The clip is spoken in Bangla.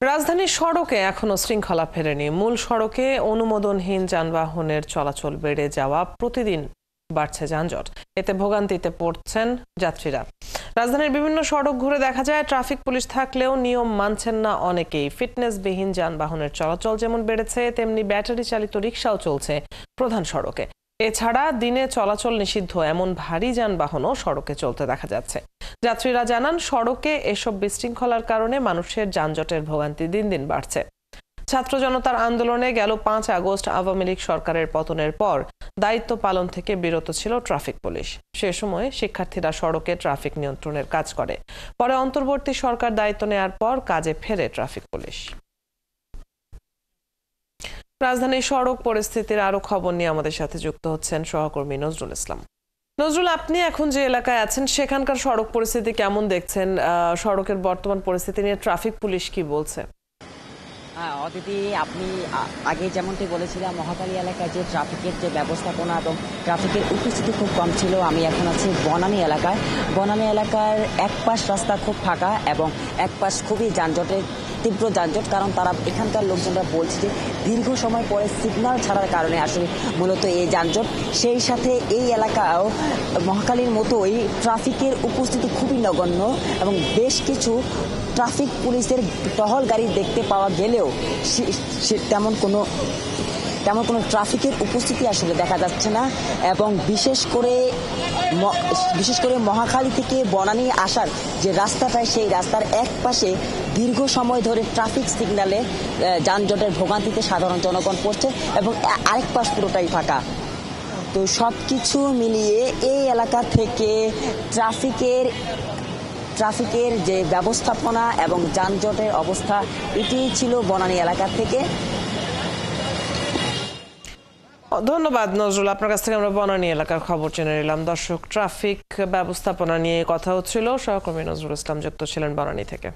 রাজধানীর সড়কে এখনো শৃঙ্খলা ফেরেনি। মূল সড়কে অনুমোদনহীন যানবাহনের চলাচল বেড়ে যাওয়া, প্রতিদিন বাড়ছে যানজট। এতে ভোগান্তিতে পড়ছেন যাত্রীরা। রাজধানীর বিভিন্ন সড়ক ঘুরে দেখা যায়, ট্রাফিক পুলিশ থাকলেও নিয়ম মানছেন না অনেকেই। ফিটনেসবিহীন যানবাহনের চলাচল যেমন বেড়েছে, তেমনি ব্যাটারি চালিত রিকশাও চলছে প্রধান সড়কে। এছাড়া দিনে চলাচল নিষিদ্ধ এমন ভারী যানবাহনও সড়কে চলতে দেখা যাচ্ছে। যাত্রীরা জানান, সড়কে এসব বিশৃঙ্খলার কারণে মানুষের যানজটের ভোগান্তি দিন দিন বাড়ছে। ছাত্র জনতার আন্দোলনে গেল 5 আগস্ট আওয়ামী লীগ সরকারের পতনের পর দায়িত্ব পালন থেকে বিরত ছিল ট্রাফিক পুলিশ। সে সময় শিক্ষার্থীরা সড়কে ট্রাফিক নিয়ন্ত্রণের কাজ করে। পরে অন্তর্বর্তী সরকার দায়িত্ব নেয়ার পর কাজে ফেরে ট্রাফিক পুলিশ। রাজধানীর সড়ক পরিস্থিতির আরো খবর নিয়ে আমাদের সাথে যুক্ত হচ্ছেন সহকর্মী নজরুল ইসলাম। নজরুল, আপনি এখন যে এলাকায় আছেন সেখানকার সড়ক পরিস্থিতি কেমন দেখছেন? সড়কের বর্তমান পরিস্থিতি নিয়ে ট্রাফিক পুলিশ কি বলছে? অদিতি, আপনি আগে যেমনটি বলেছিলাম, মহাখালী এলাকায় যে ট্রাফিকের যে ব্যবস্থাপনা এবং ট্রাফিকের উপস্থিতি খুব কম ছিল। আমি এখন আছি বনানী এলাকায়। বনানী এলাকার এক পাশ রাস্তা খুব ফাঁকা এবং এক পাশ খুবই যানজটের, তীব্র যানজট। কারণ তারা এখানকার লোকজনরা বলছে যে দীর্ঘ সময় পরে সিগন্যাল ছাড়ার কারণে আসলে মূলত এই যানজট। সেই সাথে এই এলাকাও মহাখালীর মতোই ট্রাফিকের উপস্থিতি খুবই নগণ্য এবং বেশ কিছু ট্রাফিক পুলিশের টহল গাড়ি দেখতে পাওয়া গেলেও তেমন কোনো ট্রাফিকের উপস্থিতি আসলে দেখা যাচ্ছে না। এবং বিশেষ করে মহাখালী থেকে বনানী আসার যে রাস্তাটায়, সেই রাস্তার এক পাশে দীর্ঘ সময় ধরে ট্রাফিক সিগন্যালে যানজটের ভোগান্তিতে সাধারণ জনগণ পড়ছে এবং আরেক পাশ পুরোটাই ফাঁকা। তো সব কিছু মিলিয়ে এই এলাকা থেকে ট্রাফিকের যে ব্যবস্থাপনা এবং যানজটের অবস্থা, এটি ছিল বনানী এলাকা থেকে। ধন্যবাদ নজরুল, আপনার কাছ থেকে আমরা বনানী এলাকার খবর জেনে নিলাম। দর্শক, ট্রাফিক ব্যবস্থাপনা নিয়ে কথা হচ্ছিল। সহকর্মী নজরুল ইসলাম যুক্ত ছিলেন বনানী থেকে।